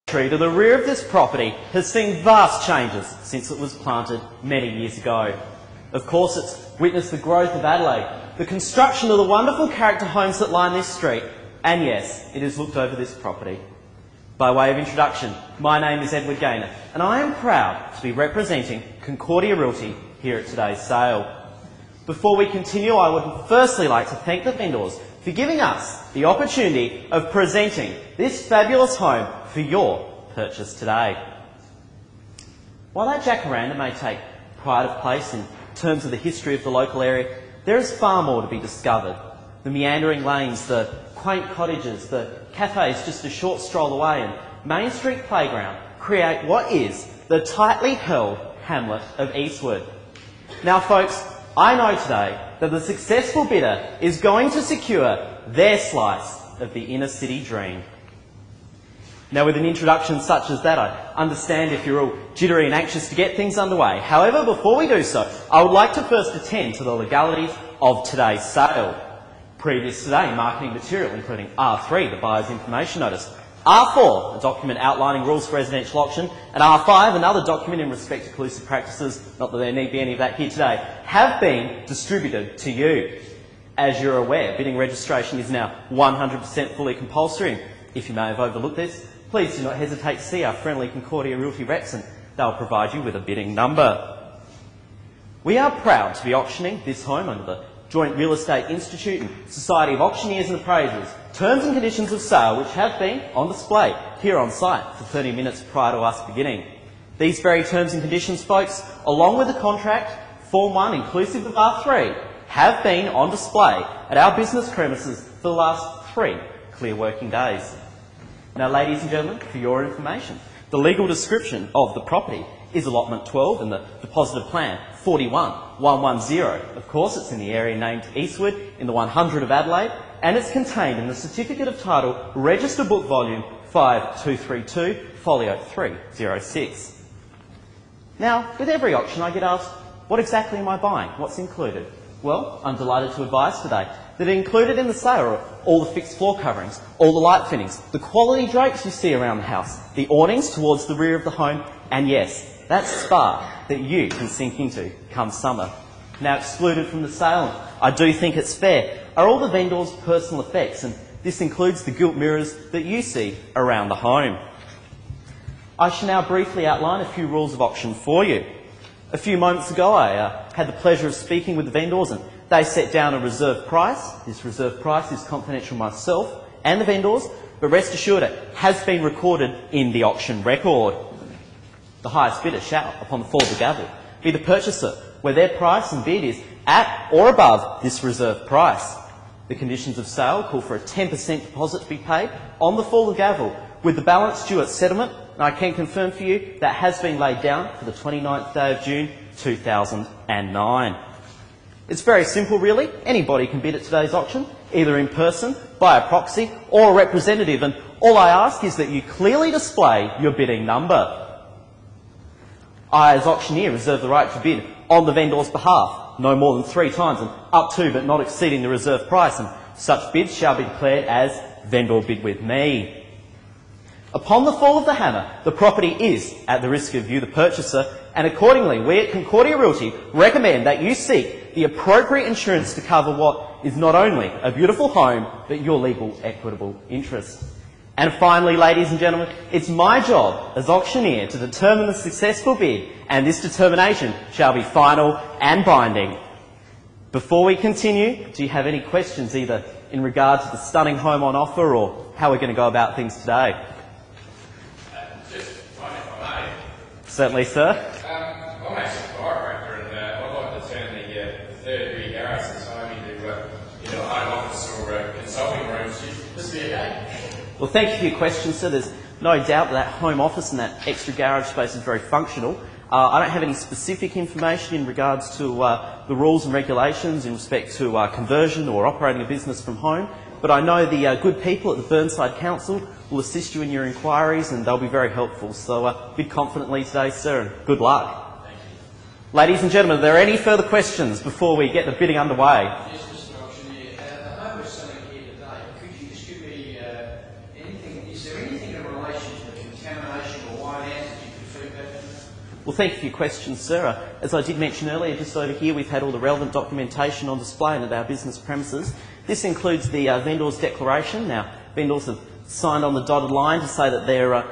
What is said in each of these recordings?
Tree to the rear of this property has seen vast changes since it was planted many years ago. Of course, it's witnessed the growth of Adelaide, the construction of the wonderful character homes that line this street, and yes, it has looked over this property. By way of introduction, my name is Edward Gaynor, and I am proud to be representing Concordia Realty here at today's sale. Before we continue, I would firstly like to thank the vendors for giving us the opportunity of presenting this fabulous home for your purchase today. While that jacaranda may take pride of place in terms of the history of the local area, there is far more to be discovered. The meandering lanes, the quaint cottages, the cafes just a short stroll away, and Main Street Playground create what is the tightly held hamlet of Eastwood. Now folks, I know today that the successful bidder is going to secure their slice of the inner city dream. Now with an introduction such as that, I understand if you're all jittery and anxious to get things underway. However, before we do so, I would like to first attend to the legalities of today's sale. Previous today, marketing material including R3, the buyer's information notice, R4, a document outlining rules for residential auction, and R5, another document in respect to collusive practices, not that there need be any of that here today, have been distributed to you. As you're aware, bidding registration is now 100% fully compulsory. If you may have overlooked this, please do not hesitate to see our friendly Concordia Realty reps and they'll provide you with a bidding number. We are proud to be auctioning this home under the Joint Real Estate Institute and Society of Auctioneers and Appraisers terms and conditions of sale which have been on display here on site for 30 minutes prior to us beginning. These very terms and conditions, folks, along with the contract, Form 1 inclusive of R3, have been on display at our business premises for the last 3 clear working days. Now, ladies and gentlemen, for your information, the legal description of the property is allotment 12 and the deposited plan 41110. Of course, it's in the area named Eastwood in the 100 of Adelaide, and it's contained in the Certificate of Title Register Book Volume 5232, Folio 306. Now, with every auction I get asked, what exactly am I buying? What's included? Well, I'm delighted to advise today that included in the sale are all the fixed floor coverings, all the light fittings, the quality drapes you see around the house, the awnings towards the rear of the home, and yes, that spa that you can sink into come summer. Now excluded from the sale, I do think it's fair, are all the vendors' personal effects, and this includes the gilt mirrors that you see around the home. I shall now briefly outline a few rules of auction for you. A few moments ago I had the pleasure of speaking with the vendors and they set down a reserve price. This reserve price is confidential myself and the vendors, but rest assured it has been recorded in the auction record. The highest bidder shall, upon the fall of the gavel, be the purchaser, where their price and bid is at or above this reserve price. The conditions of sale call for a 10% deposit to be paid on the fall of the gavel, with the balance due at settlement, and I can confirm for you that has been laid down for the 29th day of June 2009. It's very simple really. Anybody can bid at today's auction, either in person, by a proxy or a representative, and all I ask is that you clearly display your bidding number. I, as auctioneer, reserve the right to bid on the vendor's behalf, no more than 3 times and up to but not exceeding the reserve price, and such bids shall be declared as vendor bid with me. Upon the fall of the hammer, the property is at the risk of you, the purchaser, and accordingly, we at Concordia Realty recommend that you seek the appropriate insurance to cover what is not only a beautiful home, but your legal equitable interest. And finally, ladies and gentlemen, it's my job as auctioneer to determine the successful bid, and this determination shall be final and binding. Before we continue, do you have any questions either in regard to the stunning home on offer or how we're going to go about things today? Just one if I may. Certainly, sir. I'm actually a chiropractor and I'd like to turn the third rear garage of this home into a home office or consulting room. Should this be okay? Well, thank you for your question, sir. There's no doubt that home office and that extra garage space is very functional. I don't have any specific information in regards to the rules and regulations in respect to conversion or operating a business from home, but I know the good people at the Burnside Council will assist you in your inquiries and they'll be very helpful. So bid confidently today, sir, and good luck. Thank you. Ladies and gentlemen, are there any further questions before we get the bidding underway? Yes, Mr. Auctioneer. The home we're selling here today, could you just give me is there anything in relation to the contamination Well, thank you for your questions, sir. As I did mention earlier, just over here we've had all the relevant documentation on display at our business premises. This includes the vendor's declaration. Now, vendors have signed on the dotted line to say that they're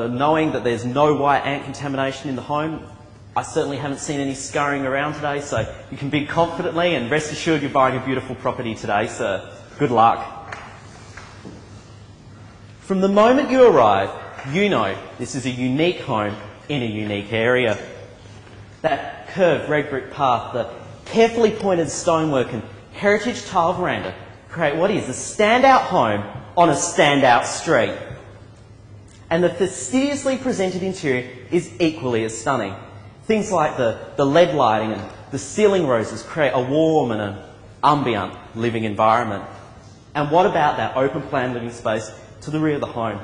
knowing that there's no white ant contamination in the home. I certainly haven't seen any scurrying around today, so you can bid confidently and rest assured you're buying a beautiful property today, sir. Good luck. From the moment you arrive, you know this is a unique home in a unique area. That curved red brick path, the carefully pointed stonework and heritage tile veranda create what is a standout home on a standout street. And the fastidiously presented interior is equally as stunning. Things like the LED lighting and the ceiling roses create a warm and an ambient living environment. And what about that open plan living space to the rear of the home?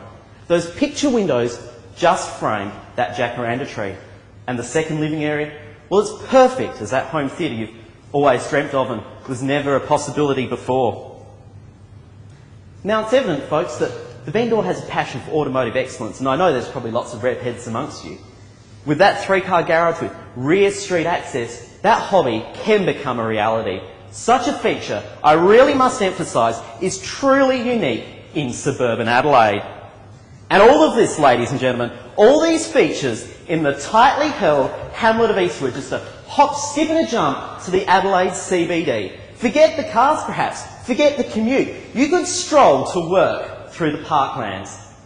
Those picture windows just frame that jacaranda tree. And the second living area, well, it's perfect as that home theatre you've always dreamt of and was never a possibility before. Now, it's evident, folks, that the vendor has a passion for automotive excellence, and I know there's probably lots of rev heads amongst you. With that three-car garage with rear street access, that hobby can become a reality. Such a feature, I really must emphasise, is truly unique in suburban Adelaide. And all of this, ladies and gentlemen, all these features in the tightly held hamlet of Eastwood, just a hop, skip and a jump to the Adelaide CBD. Forget the cars perhaps, forget the commute. You could stroll to work through the parklands.